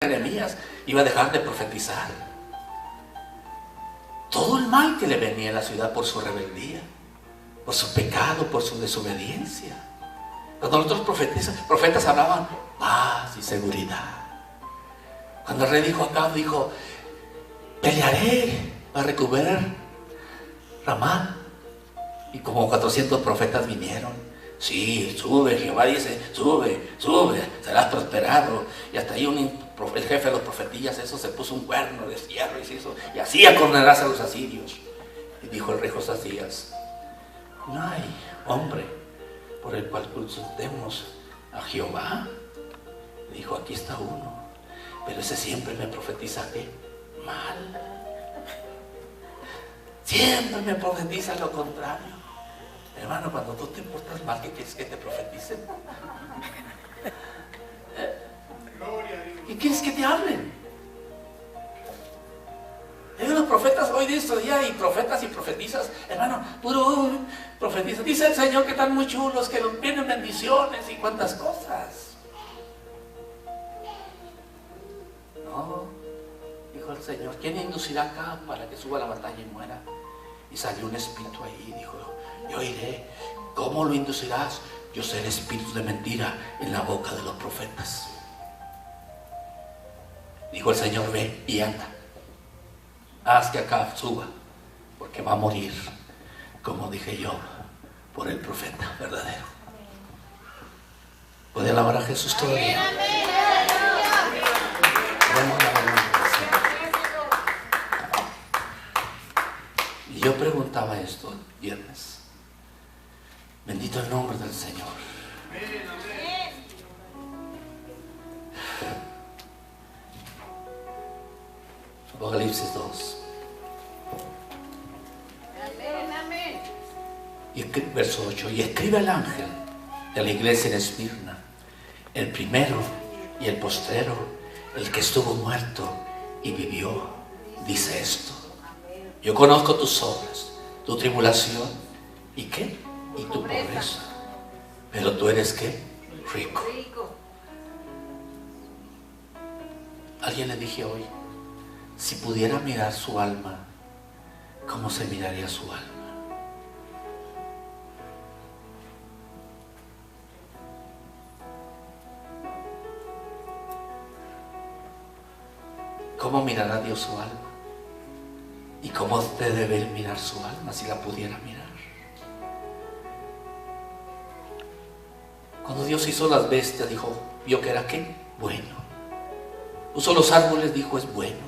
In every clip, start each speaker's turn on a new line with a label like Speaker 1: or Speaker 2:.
Speaker 1: Jeremías iba a dejar de profetizar. Todo el mal que le venía a la ciudad por su rebeldía, por su pecado, por su desobediencia. Cuando los otros profetas hablaban paz y seguridad. Cuando el rey dijo acá, dijo, pelearé para recuperar Ramá. Y como 400 profetas vinieron. Sí, sube, Jehová dice, sube, serás prosperado. Y hasta ahí el jefe de los profetillas, eso se puso un cuerno de hierro y se hizo, y así acornearás a los asirios. Y dijo el rey Josafías, no hay hombre por el cual consultemos a Jehová. Dijo, aquí está uno, pero ese siempre me profetiza ¿qué? Mal. Siempre me profetiza lo contrario. Hermano, cuando tú te portas mal, ¿qué quieres que te profeticen? ¿Qué quieres que te hablen? Hay unos profetas hoy de estos días y profetas y profetizas, hermano, puro profetizas. Dice el Señor que están muy chulos, que vienen bendiciones y cuantas cosas. No, dijo el Señor, ¿quién inducirá acá para que suba a la batalla y muera? Y salió un espíritu ahí y dijo, yo iré. ¿Cómo lo inducirás? Yo seré espíritu de mentira en la boca de los profetas. Dijo el Señor, ve y anda. Haz que acá suba, porque va a morir, como dije yo, por el profeta verdadero. ¿Puede alabar a Jesús todavía? Vamos a alabar al Señor. Y yo preguntaba esto el viernes. Bendito el nombre del Señor. Apocalipsis 2. Y verso 8. Y escribe al ángel de la iglesia en Esmirna, el primero y el postrero, el que estuvo muerto y vivió, dice esto: yo conozco tus obras, tu tribulación y qué, y tu pobreza, pero tú eres qué, rico. Alguien le dije hoy, si pudiera mirar su alma, ¿cómo se miraría su alma? ¿Cómo mirará Dios su alma? ¿Y cómo usted debe mirar su alma si la pudiera mirar? Cuando Dios hizo las bestias, dijo, vio que era ¿qué? Bueno. Puso los árboles, dijo, es bueno.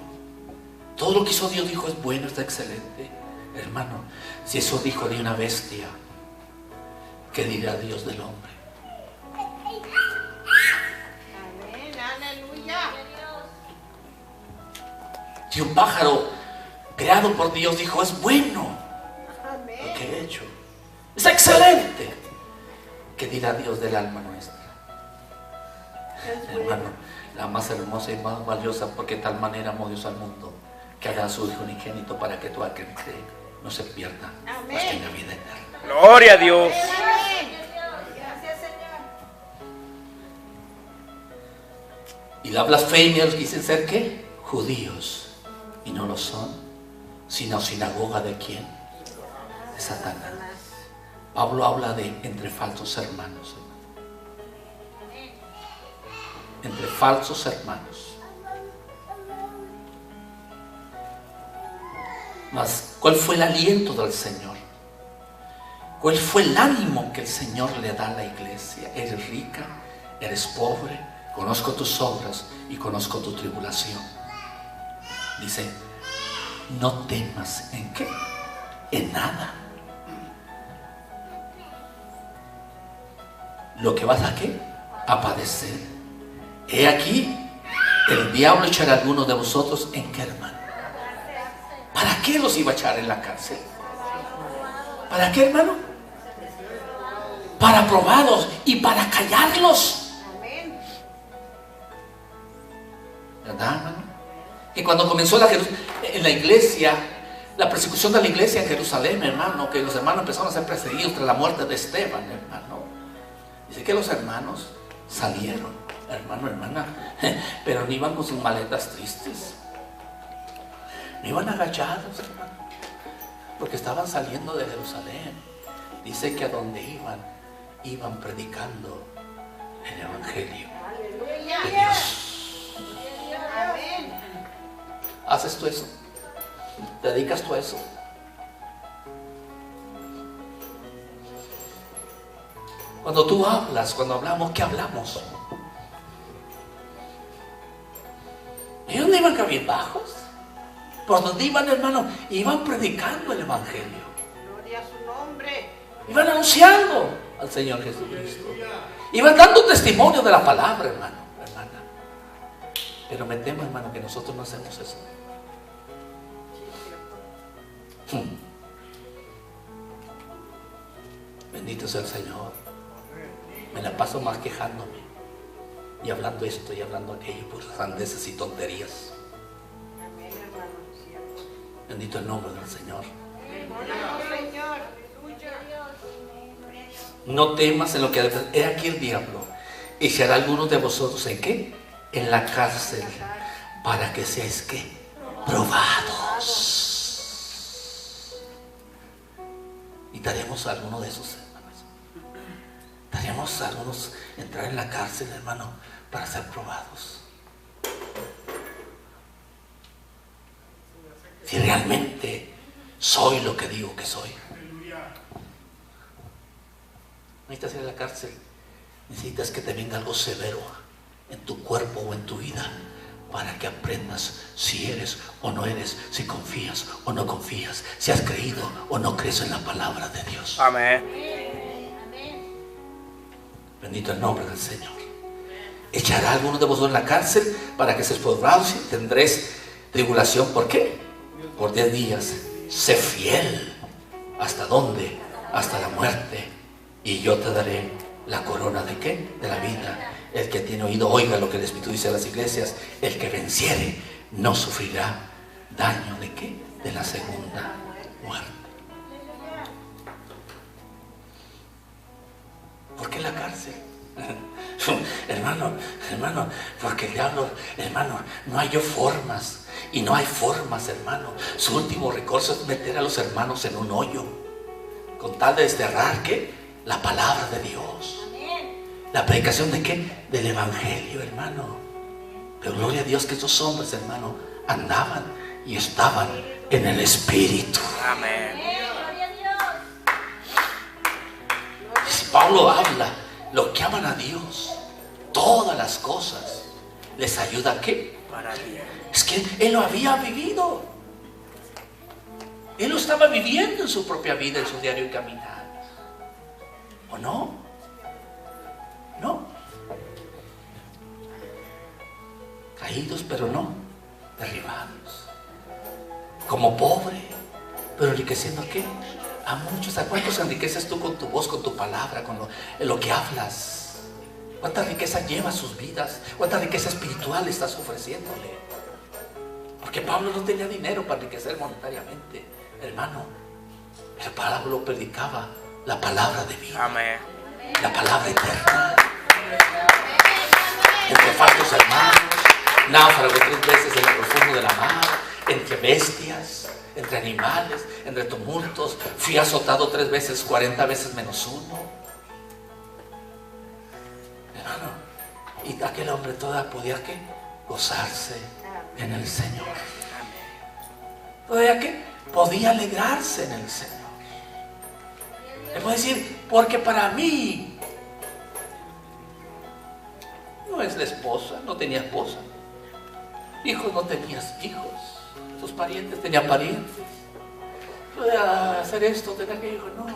Speaker 1: Todo lo que hizo Dios, dijo, es bueno, está excelente. Hermano, si eso dijo de una bestia, ¿qué dirá Dios del hombre?
Speaker 2: Amén, aleluya.
Speaker 1: Si un pájaro creado por Dios dijo, es bueno lo que he hecho, es excelente, ¿qué dirá Dios del alma nuestra? Hermano, la más hermosa y más valiosa, porque de tal manera amó Dios al mundo, que haga a su Hijo unigénito para que todo aquel que cree no se pierda, mas tenga vida eterna.
Speaker 3: Gloria a Dios.
Speaker 2: Gracias, Señor.
Speaker 1: Y la blasfemia, los que dicen ser ¿qué? Judíos, y no lo son, sino sinagoga de ¿quién? De Satanás. Pablo habla de entre falsos hermanos, entre falsos hermanos. Mas, ¿cuál fue el aliento del Señor? ¿Cuál fue el ánimo que el Señor le da a la iglesia? Eres rica, eres pobre, conozco tus obras y conozco tu tribulación. Dice, no temas ¿en qué? En nada. Lo que vas a ¿qué? A padecer. He aquí, el diablo echará a algunos de vosotros en qué, hermano. ¿Para qué los iba a echar en la cárcel? ¿Para qué, hermano? Para probarlos y para callarlos. ¿Verdad, hermano? Que cuando comenzó en la iglesia, la persecución de la iglesia en Jerusalén, hermano, que los hermanos empezaron a ser perseguidos tras la muerte de Esteban, hermano. Dice que los hermanos salieron hermano, hermana, pero no iban con sus maletas tristes, no iban agachados, hermano, porque estaban saliendo de Jerusalén. Dice que a donde iban predicando el evangelio de Dios.
Speaker 2: Amén.
Speaker 1: ¿Haces tú eso? ¿Te dedicas tú a eso? Cuando tú hablas, cuando hablamos, ¿qué hablamos? Ellos no iban cabizbajos. Por donde iban, hermano, iban predicando el evangelio.
Speaker 2: Gloria a su nombre.
Speaker 1: Iban anunciando al Señor Jesucristo. Iban dando testimonio de la palabra, hermano, hermana. Pero me temo, hermano, que nosotros no hacemos eso. Bendito sea el Señor. Me la paso más quejándome y hablando esto y hablando aquello por sandeces y tonterías.
Speaker 2: Amén, hermano.
Speaker 1: Bendito el nombre del Señor.
Speaker 2: Señor.
Speaker 1: No temas en lo que he aquí el diablo echará a algunos de vosotros en qué, en la cárcel, para que seáis qué, probados. Y daremos a alguno de esos hermanos. Daremos a algunos entrar en la cárcel, hermano, para ser probados. Si realmente soy lo que digo que soy. Necesitas ir a la cárcel. Necesitas que te venga algo severo en tu cuerpo o en tu vida para que aprendas si eres o no eres, si confías o no confías, si has creído o no crees en la palabra de Dios.
Speaker 3: Amén.
Speaker 1: Bendito el nombre del Señor. Echará a algunos de vosotros en la cárcel para que seáis probados y tendréis tribulación. ¿Por qué? Por 10 días. Sé fiel. ¿Hasta dónde? Hasta la muerte. Y yo te daré la corona de ¿qué? De la vida. El que tiene oído, oiga lo que el Espíritu dice a las iglesias. El que venciere no sufrirá daño de ¿qué? De la segunda muerte. ¿Por qué la cárcel? Hermano, porque el diablo, hermano, no halló formas. Y no hay formas, hermano. Su último recurso es meter a los hermanos en un hoyo, con tal de desterrar ¿qué? La palabra de Dios. La predicación de ¿qué? Del evangelio, hermano. Pero gloria a Dios que estos hombres, hermano, andaban y estaban en el Espíritu.
Speaker 3: Amén.
Speaker 1: Y si Pablo habla, los que aman a Dios, todas las cosas les ayuda ¿a qué?
Speaker 3: Para bien.
Speaker 1: Es que él lo había vivido. Él lo estaba viviendo en su propia vida, en su diario caminar. ¿O no? No. Caídos, pero no derribados. Como pobre, pero enriqueciendo ¿a qué? A muchos. ¿A cuántos enriqueces tú con tu voz, con tu palabra, con lo que hablas? ¿Cuánta riqueza lleva sus vidas? ¿Cuánta riqueza espiritual estás ofreciéndole? Porque Pablo no tenía dinero para enriquecer monetariamente, hermano. Pero Pablo predicaba la palabra de vida.
Speaker 3: Amén.
Speaker 1: La palabra eterna. Entre falsos hermanos, náufrago 3 veces en lo profundo de la mar, entre bestias, entre animales, entre tumultos. Fui azotado 3 veces, 40 veces menos 1. Hermano, y aquel hombre todavía podía ¿qué? Gozarse en el Señor. Todavía ¿qué? Podía alegrarse en el Señor. Le puedo decir, porque para mí no es la esposa, no tenía esposa. Hijos, no tenías hijos. Tus parientes tenían parientes. Podía hacer esto, tener aquello. No.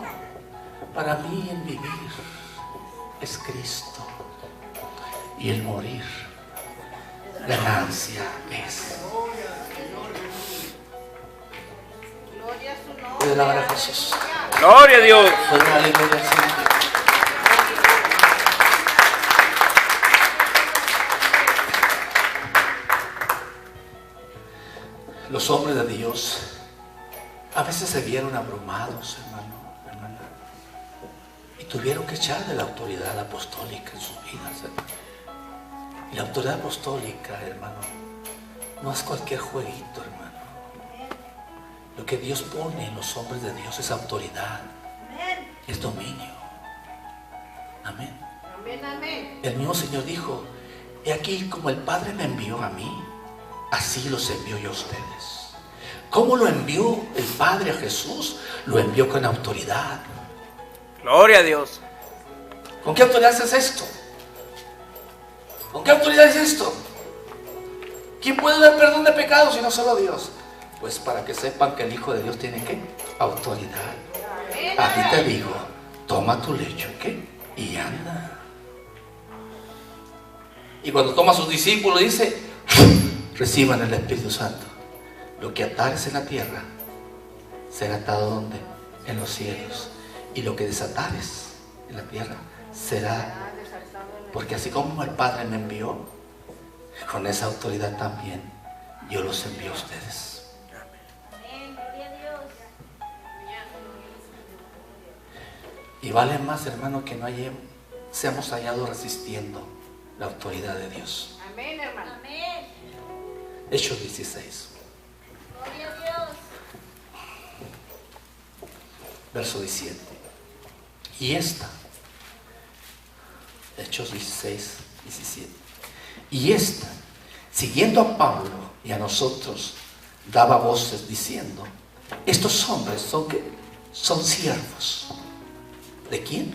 Speaker 1: Para mí el vivir es Cristo. Y el morir, ganancia es.
Speaker 2: Gloria a su nombre.
Speaker 1: Puede alabar a Jesús.
Speaker 3: Gloria a Dios.
Speaker 1: Puede darle gloria al Señor. Los hombres de Dios a veces se vieron abrumados, hermana, y tuvieron que echar de la autoridad apostólica en sus vidas, hermano. La autoridad apostólica, hermano, no es cualquier jueguito, hermano. Lo que Dios pone en los hombres de Dios es autoridad, es dominio. Amén.
Speaker 2: Amén, amén.
Speaker 1: El mismo Señor dijo: he aquí, como el Padre me envió a mí, así los envío yo a ustedes. ¿Cómo lo envió el Padre a Jesús? Lo envió con autoridad.
Speaker 3: Gloria a Dios.
Speaker 1: ¿Con qué autoridad es esto? ¿Con qué autoridad es esto? ¿Quién puede dar perdón de pecados si no solo Dios? Pues para que sepan que el Hijo de Dios tiene ¿qué? Autoridad. A ti te digo, toma tu lecho, ¿qué? Y anda. Y cuando toma a sus discípulos dice: reciban el Espíritu Santo. Lo que atares en la tierra será atado ¿dónde? En los cielos. Y lo que desatares en la tierra será, porque así como el Padre me envió, con esa autoridad también yo los envío a ustedes.
Speaker 4: Amén, gloria a Dios.
Speaker 1: Y vale más, hermano, que no seamos hallados resistiendo la autoridad de Dios.
Speaker 2: Amén, hermano.
Speaker 4: Amén.
Speaker 1: Hechos 16,
Speaker 4: Gloria a Dios.
Speaker 1: verso 17. Y esta, Hechos 16, 17. Y esta, siguiendo a Pablo y a nosotros, daba voces diciendo: estos hombres son ¿qué? Son siervos. ¿De quién?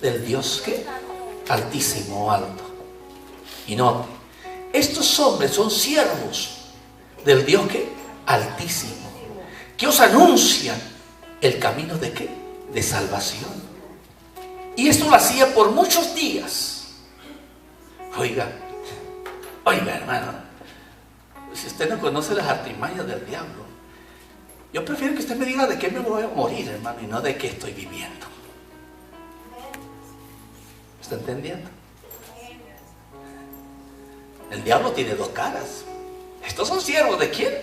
Speaker 1: Del Dios ¿qué? Altísimo o alto. Y note, estos hombres son siervos del Dios ¿qué? Altísimo, que os anuncian el camino de ¿qué? De salvación. Y esto lo hacía por muchos días. Oiga, hermano, si usted no conoce las artimañas del diablo, yo prefiero que usted me diga de qué me voy a morir, hermano, y no de qué estoy viviendo. ¿Está entendiendo? El diablo tiene dos caras. Estos son siervos ¿de quién?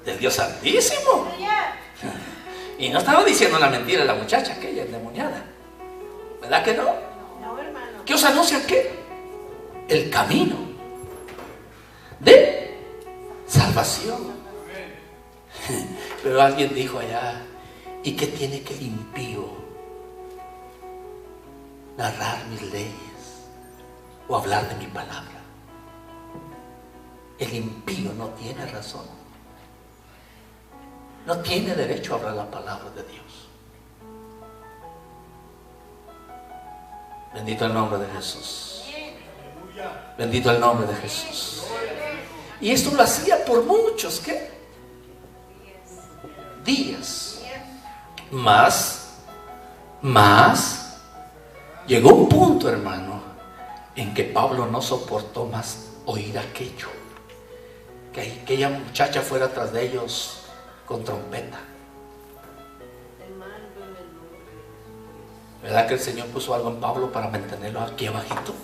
Speaker 1: Del Dios Altísimo. Y no estaba diciendo la mentira la muchacha aquella endemoniada, ¿verdad que no?
Speaker 2: No, hermano.
Speaker 1: ¿Qué os anuncia qué? El camino de salvación. Pero alguien dijo allá: ¿y qué tiene que el impío narrar mis leyes o hablar de mi palabra? El impío no tiene razón, no tiene derecho a hablar la palabra de Dios. Bendito el nombre de Jesús. Bendito el nombre de Jesús. Y esto lo hacía por muchos ¿qué? Días. Más llegó un punto, hermano, en que Pablo no soportó más oír aquello, que aquella muchacha fuera tras de ellos con trompeta. ¿Verdad que el Señor puso algo en Pablo para mantenerlo aquí abajito?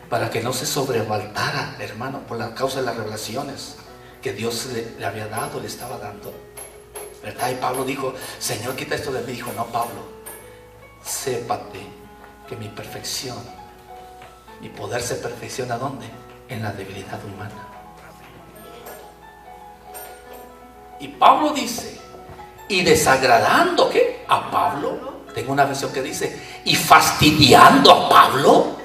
Speaker 1: Para que no se sobrevaltara, hermano, por la causa de las revelaciones que Dios le había dado, le estaba dando. ¿Verdad? Y Pablo dijo: Señor, quita esto de mí. Dijo: no, Pablo, sépate que mi perfección, mi poder se perfecciona ¿dónde? En la debilidad humana. Y Pablo dice: y desagradando ¿qué? A Pablo. Tengo una versión que dice: y fastidiando a Pablo.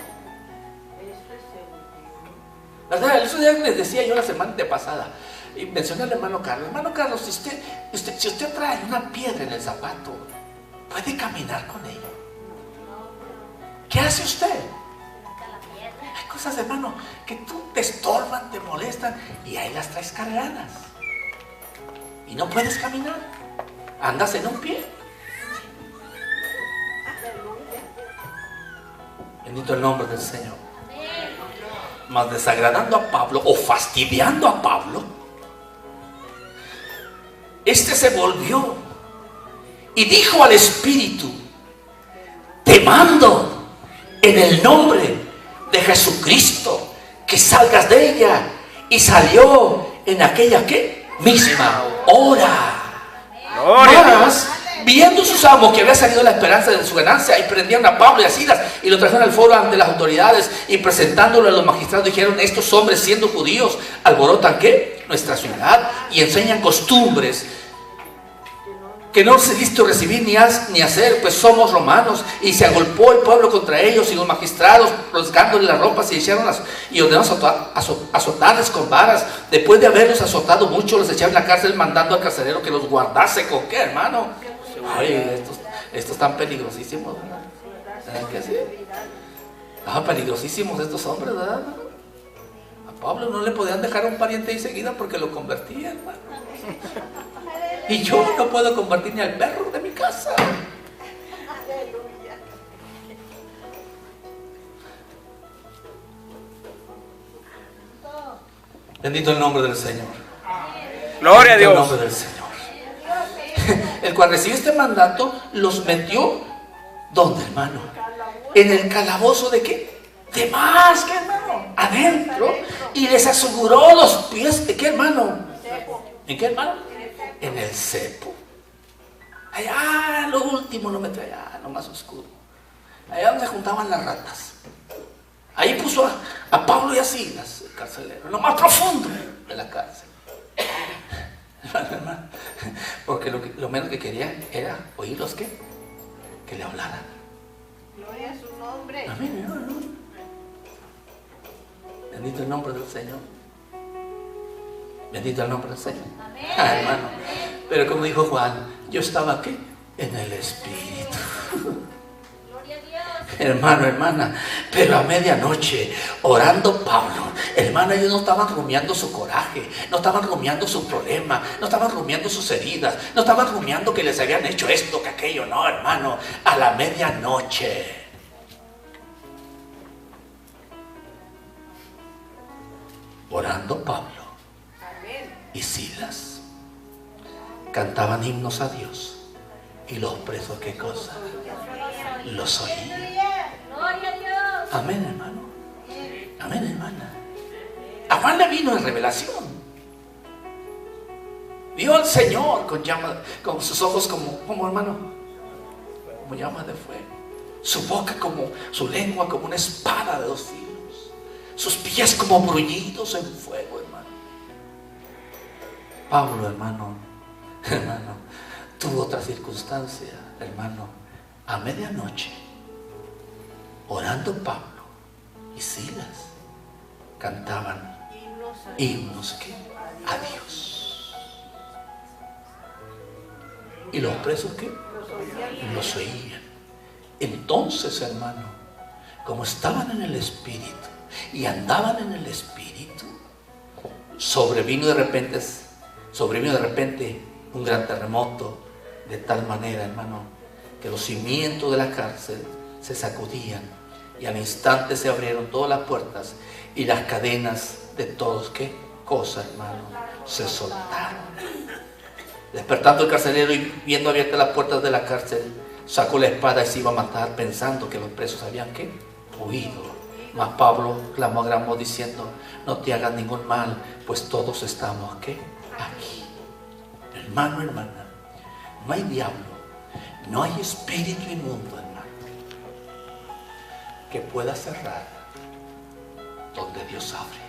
Speaker 1: ¿Verdad? Eso ya les decía yo la semana pasada. Y mencioné al hermano Carlos: hermano Carlos, si usted trae una piedra en el zapato, ¿puede caminar con ella? ¿Qué hace usted? Hay cosas, hermano, que tú te estorban, te molestan, y ahí las traes cargadas y no puedes caminar, andas en un pie. Bendito el nombre del Señor. Mas desagradando a Pablo o fastidiando a Pablo, este se volvió y dijo al Espíritu: te mando en el nombre de Jesucristo que salgas de ella. Y salió en aquella ¿qué? Misma hora. Viendo sus amos que había salido la esperanza de su ganancia, y prendieron a Pablo y a Silas y lo trajeron al foro ante las autoridades, y presentándolo a los magistrados dijeron: estos hombres, siendo judíos, alborotan ¿qué? Nuestra ciudad, y enseñan costumbres que no se listo recibir ni hacer, pues somos romanos. Y se agolpó el pueblo contra ellos, y los magistrados, rasgándole las ropas, y ordenaron azotarles con varas. Después de haberlos azotado mucho, los echaron en la cárcel, mandando al carcelero que los guardase. ¿Con qué, hermano? Ay, estos están peligrosísimos, ¿verdad? ¿Saben qué sí? Peligrosísimos estos hombres, ¿verdad? A Pablo no le podían dejar a un pariente ahí seguida porque lo convertía, hermano. Y yo no puedo convertir ni al perro de mi casa. Bendito el nombre del Señor.
Speaker 3: Gloria a
Speaker 1: Bendito el
Speaker 3: Dios.
Speaker 1: nombre del Señor. El cual recibió este mandato, los metió, ¿dónde, hermano? En el calabozo de ¿qué? De más, ¿qué, hermano? Adentro. Y les aseguró los pies, ¿de qué, hermano? ¿En qué, hermano? En el cepo. Allá, lo último lo metió allá, lo más oscuro. Allá donde se juntaban las ratas. Ahí puso a Pablo y a Silas, el carcelero, en lo más profundo de la cárcel. Hermano, porque lo menos que quería era oírlos que le hablaran.
Speaker 2: Gloria a su nombre.
Speaker 1: Amén, hermano. Bendito el nombre del Señor. Bendito el nombre del Señor. Hermano. Pero como dijo Juan, yo estaba aquí en el Espíritu.
Speaker 4: Gloria a Dios.
Speaker 1: Hermano, hermana, pero a medianoche, orando Pablo, hermano, ellos no estaban rumiando su coraje, no estaban rumiando su problema, no estaban rumiando sus heridas, no estaban rumiando que les habían hecho esto, que aquello, no, hermano, a la medianoche. Orando Pablo y Silas cantaban himnos a Dios, y los presos, ¿qué cosa? Los oían.
Speaker 4: Gloria a Dios.
Speaker 1: Amén, hermano. Amén, hermana. A Juan le vino en revelación. Vio al Señor con sus ojos como hermano, como llamas de fuego. Su boca su lengua como una espada de 2 filos. Sus pies como bruñidos en fuego, hermano. Pablo, hermano, tuvo otra circunstancia, hermano. A medianoche, orando Pablo y Silas, cantaban himnos a Dios. ¿Y los presos qué? Los oían. Entonces, hermano, como estaban en el Espíritu y andaban en el Espíritu, sobrevino de repente un gran terremoto, de tal manera, hermano, que los cimientos de la cárcel se sacudían, y al instante se abrieron todas las puertas, y las cadenas de todos, ¿qué cosa, hermano? Se soltaron. Despertando el carcelero y viendo abiertas las puertas de la cárcel, sacó la espada y se iba a matar, pensando que los presos habían ¿qué? Huido. Mas Pablo clamó a gran voz diciendo: no te hagas ningún mal, pues todos estamos ¿qué? Aquí. Hermano, hermana, no hay diablo, no hay espíritu inmundo, hermano, que pueda cerrar donde Dios abre.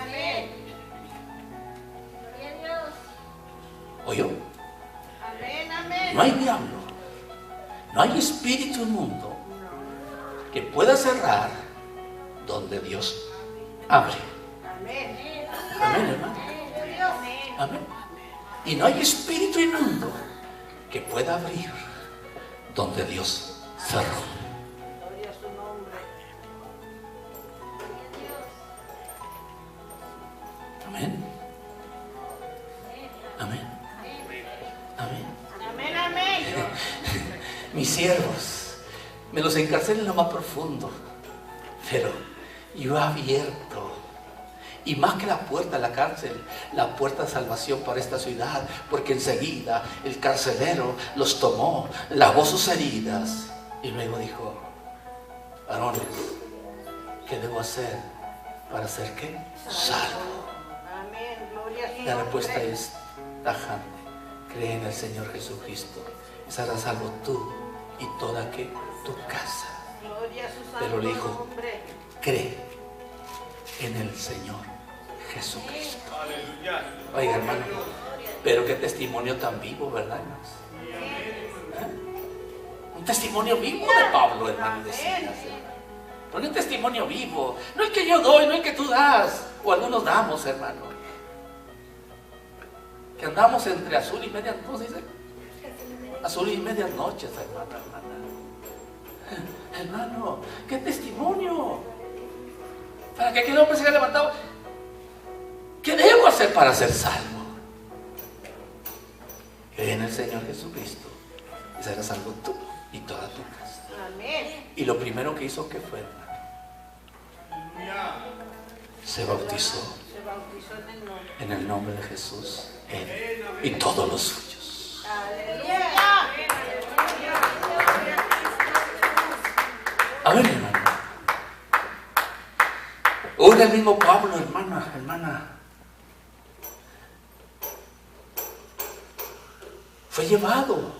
Speaker 2: Amén.
Speaker 4: Gloria a Dios.
Speaker 1: ¿Oyó?
Speaker 2: Amén, amén.
Speaker 1: No hay diablo, no hay espíritu inmundo que pueda cerrar donde Dios abre.
Speaker 2: Amén.
Speaker 1: Amén, hermano. Amén. Y no hay espíritu inmundo que pueda abrir donde Dios cerró.
Speaker 2: Gloria a su nombre.
Speaker 1: Amén. Amén. Amén.
Speaker 2: Amén, amén.
Speaker 1: Mis siervos me los encarcelen en lo más profundo, pero yo he abierto, y más que la puerta de la cárcel, la puerta de salvación para esta ciudad, porque enseguida el carcelero los tomó, lavó sus heridas y luego dijo: varones, ¿qué debo hacer para ser qué? Salvo.
Speaker 2: Amén. Gloria a su
Speaker 1: La respuesta
Speaker 2: nombre.
Speaker 1: es tajante: Cree en el Señor Jesucristo y serás salvo tú y toda que tu casa.
Speaker 2: Gloria a su santo
Speaker 1: Pero le dijo,
Speaker 2: nombre.
Speaker 1: cree en el Señor Jesucristo. Oiga, hermano, pero qué testimonio tan vivo, ¿verdad, hermanos? ¿Eh? Un testimonio vivo de Pablo, hermano, decías. Un testimonio vivo, no el que yo doy, no el que tú das, o algunos damos, hermano. Que andamos entre azul y media, ¿cómo se dice? Azul y medias noches, hermano, hermana. Hermano, qué testimonio. Para que aquel hombre se haya levantado. ¿Qué debo hacer para ser salvo? Cree en el Señor Jesucristo y serás salvo tú y toda tu casa.
Speaker 2: Amén.
Speaker 1: Y lo primero que hizo, ¿qué fue, hermano? Se bautizó
Speaker 2: Se bautizó
Speaker 1: en el nombre de Jesús, él y todos los suyos.
Speaker 2: Aleluya.
Speaker 1: A ver, hermano. Hoy el mismo Pablo, hermana, fue llevado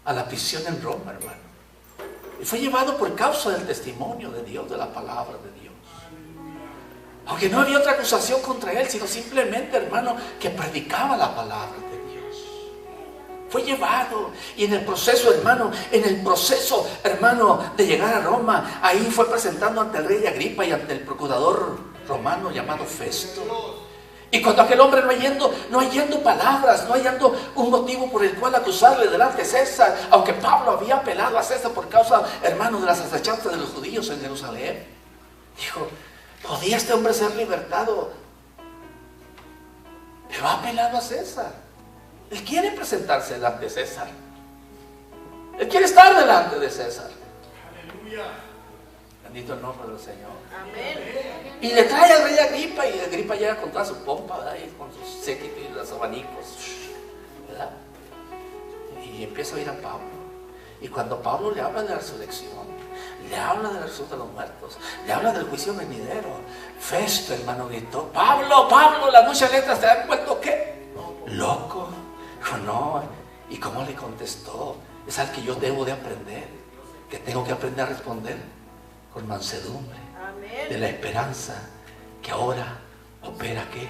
Speaker 1: a la prisión en Roma, hermano. Y fue llevado por causa del testimonio de Dios, de la palabra de Dios. Aunque no había otra acusación contra él, sino simplemente, hermano, que predicaba la palabra de Dios. Fue llevado. Y en el proceso, hermano, de llegar a Roma, ahí fue presentando ante el rey Agripa y ante el procurador romano llamado Festo. Y cuando aquel hombre no hallando palabras, no hallando un motivo por el cual acusarle delante de César, aunque Pablo había apelado a César por causa, hermano, de las asechanzas de los judíos en Jerusalén, dijo, ¿podía este hombre ser libertado? Pero ha apelado a César. Él quiere presentarse delante de César. Él quiere estar delante de César. Aleluya. Bendito el nombre del Señor.
Speaker 2: Amén.
Speaker 1: Y le trae al rey Agripa, y Agripa llega con toda su pompa, ¿verdad? Y con sus séquito y los abanicos, ¿verdad? Y empieza a oír a Pablo. Y cuando Pablo le habla de la resurrección, le habla de la resurrección de los muertos, le habla del juicio venidero, Festo, hermano, gritó, Pablo, las muchas letras te han vuelto, ¿qué? Loco. Dijo, no. ¿Y cómo le contestó? Es al que yo debo de aprender, que tengo que aprender a responder con mansedumbre.
Speaker 2: Amén.
Speaker 1: De la esperanza que ahora opera, ¿qué?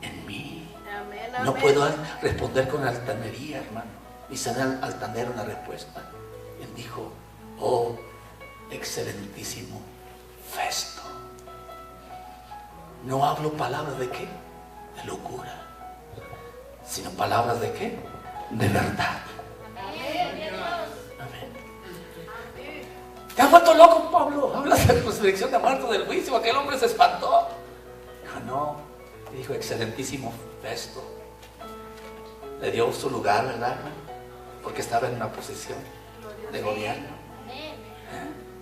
Speaker 1: En mí.
Speaker 2: Amén.
Speaker 1: No
Speaker 2: Amén.
Speaker 1: puedo responder con altanería, hermano, ni ser altanero en la respuesta. Él dijo, oh, excelentísimo Festo, no hablo palabras de qué, de locura, sino palabras de qué, de verdad. Amén. ¿Te has vuelto loco, Pablo? Hablas de la resurrección de muertos, del juicio. Aquel hombre se espantó. Dijo, no. Dijo, excelentísimo Festo. Le dio su lugar, ¿verdad, hermano? Porque estaba en una posición de gobierno.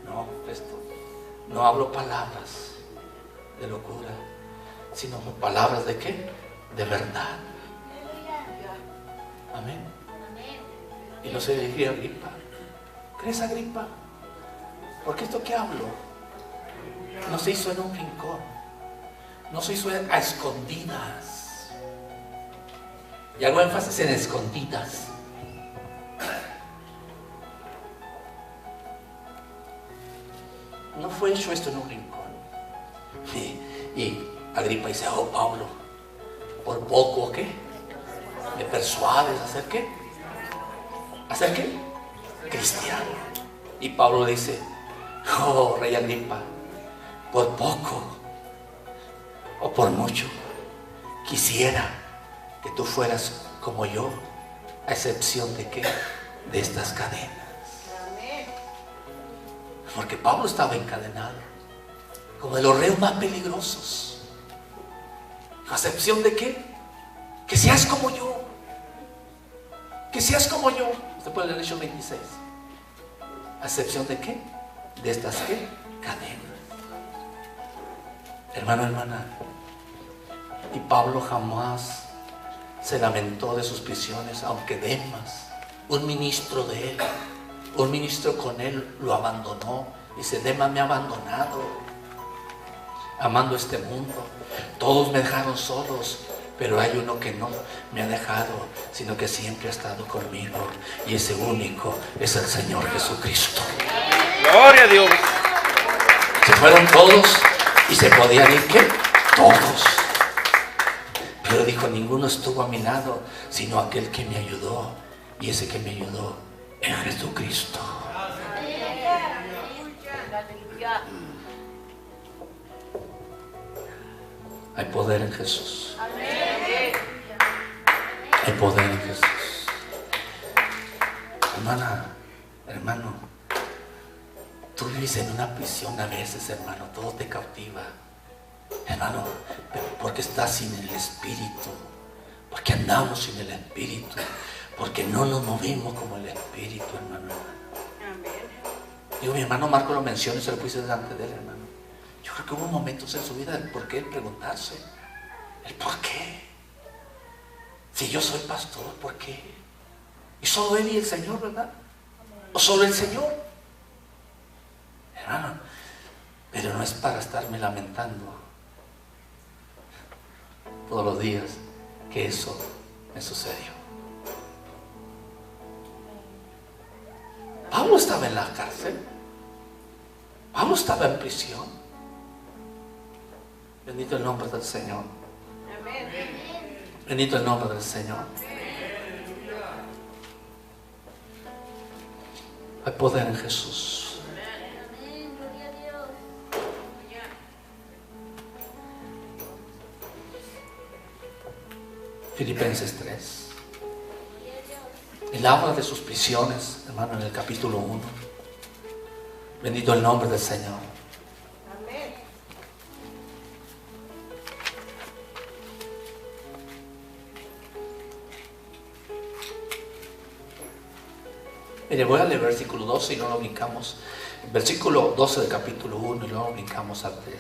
Speaker 1: No, Festo, no hablo palabras de locura, sino palabras de qué, de verdad. Amén. Y no se dirigía a Agripa. ¿Crees, Agripa? Porque esto que hablo no se hizo en un rincón, no se hizo a escondidas. Y hago énfasis en escondidas. No fue hecho esto en un rincón. Y Agripa dice, oh, Pablo, por poco, ¿qué? ¿Me persuades a hacer qué? ¿Hacer qué? Cristiano. Y Pablo le dice, oh, rey Agripa, por poco o por mucho, quisiera que tú fueras como yo, a excepción de qué, de estas cadenas.
Speaker 2: Amén.
Speaker 1: Porque Pablo estaba encadenado, como de los reos más peligrosos. ¿A excepción de qué? Que seas como yo. Que seas como yo. Usted puede leer Hechos 26. ¿A excepción de qué? De estas qué? Cadenas. Hermano, hermana. Y Pablo jamás se lamentó de sus prisiones, aunque Demas, un ministro de él, un ministro con él, lo abandonó. Dice, Demas me ha abandonado, amando este mundo. Todos me dejaron solos, Pero hay uno que no me ha dejado, sino que siempre ha estado conmigo. Y ese único es el Señor Jesucristo.
Speaker 3: Gloria a Dios.
Speaker 1: Se fueron todos y se podían ir, ¿qué? Todos. Pero dijo, ninguno estuvo a mi lado, sino aquel que me ayudó. Y ese que me ayudó es Jesucristo. Hay poder en Jesús. Hay poder en Jesús. Hermana, hermano, tú vives en una prisión a veces, hermano, todo te cautiva. Hermano, porque estás sin el Espíritu, porque andamos sin el Espíritu, porque no nos movimos como el Espíritu, hermano. Digo, mi hermano Marco lo menciona y se lo puse delante de él, hermano. Yo creo que hubo momentos en su vida del por qué, el preguntarse, el por qué. Si yo soy pastor, ¿por qué? Y solo él y el Señor, ¿verdad? O solo el Señor. Hermano, pero no es para estarme lamentando todos los días que eso me sucedió. Pablo estaba en la cárcel. Pablo estaba en prisión. Bendito el nombre del Señor. Bendito el nombre del Señor. Hay poder en Jesús.
Speaker 4: Amén. Gloria a Dios.
Speaker 1: Filipenses 3. Él habla de sus prisiones, hermano, en el capítulo 1. Bendito el nombre del Señor. Mire, voy a leer el versículo 12 y luego brincamos. Versículo 12 del capítulo 1 y luego brincamos al 13.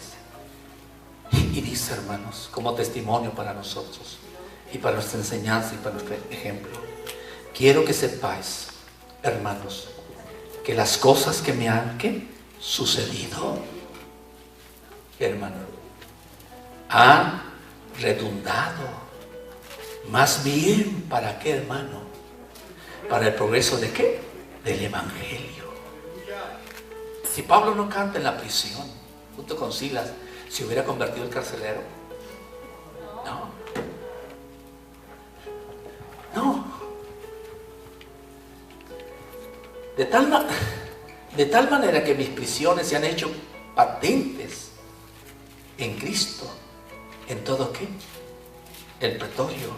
Speaker 1: Y dice, hermanos, como testimonio para nosotros y para nuestra enseñanza y para nuestro ejemplo. Quiero que sepáis, hermanos, que las cosas que me han sucedido, hermano, han redundado más bien para qué, hermano, para el progreso de qué, del Evangelio. Si Pablo no canta en la prisión junto con Silas, ¿se hubiera convertido en carcelero? No. De tal manera que mis prisiones se han hecho patentes en Cristo, en todo qué, el pretorio,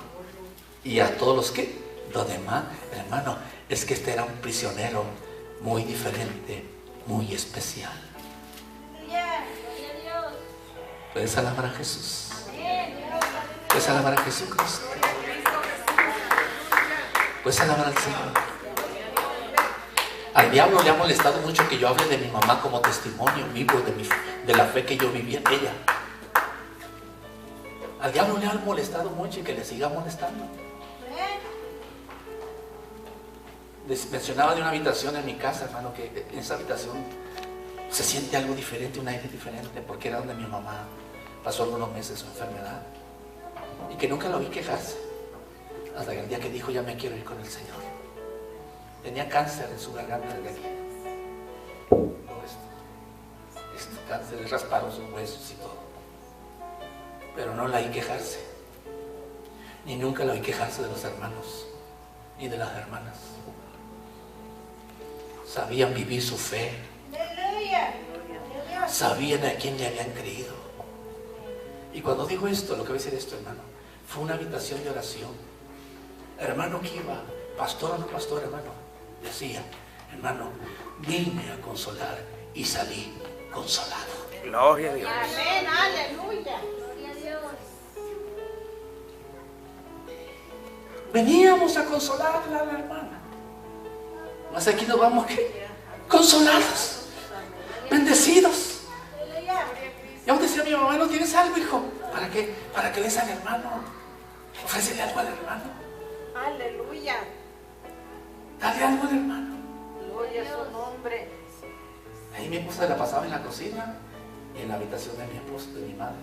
Speaker 1: y a todos los que, los demás, hermano, es que este era un prisionero muy diferente, muy especial.
Speaker 4: Gloria a Dios.
Speaker 1: ¿Puedes alabar a Jesús?
Speaker 4: Amén.
Speaker 1: ¿Puedes alabar a Jesucristo? ¿Puedes alabar al Señor? Al diablo le ha molestado mucho que yo hable de mi mamá como testimonio vivo de la fe que yo viví en ella. Al diablo le ha molestado mucho y que le siga molestando. Les mencionaba de una habitación en mi casa, hermano, que en esa habitación se siente algo diferente, un aire diferente, porque era donde mi mamá pasó algunos meses su enfermedad. Y que nunca lo vi quejarse, hasta el día que dijo, ya me quiero ir con el Señor. Tenía cáncer en su garganta de aquí. Cáncer, le rasparon sus huesos y todo. Pero no la oí quejarse. Ni nunca la oí quejarse de los hermanos, ni de las hermanas. Sabían vivir su fe. Sabían a quién le habían creído. Y cuando digo esto, lo que voy a decir esto, hermano, fue una habitación de oración. Hermano que iba, pastor o no pastor, hermano, decía, hermano, vine a consolar y salí consolado.
Speaker 3: Gloria a Dios.
Speaker 2: Amén, aleluya.
Speaker 4: Gloria a Dios.
Speaker 1: Veníamos a consolarla a la hermana. Más aquí nos vamos, ¿qué? Consolados, bendecidos. Yo decía a mi mamá, ¿no tienes algo, hijo? ¿Para qué? Para que le des al hermano. Ofrécele algo al hermano.
Speaker 2: Aleluya.
Speaker 1: Dale algo al hermano.
Speaker 2: Gloria a su nombre.
Speaker 1: Ahí mi esposa la pasaba en la cocina y en la habitación de mi esposa, de mi madre.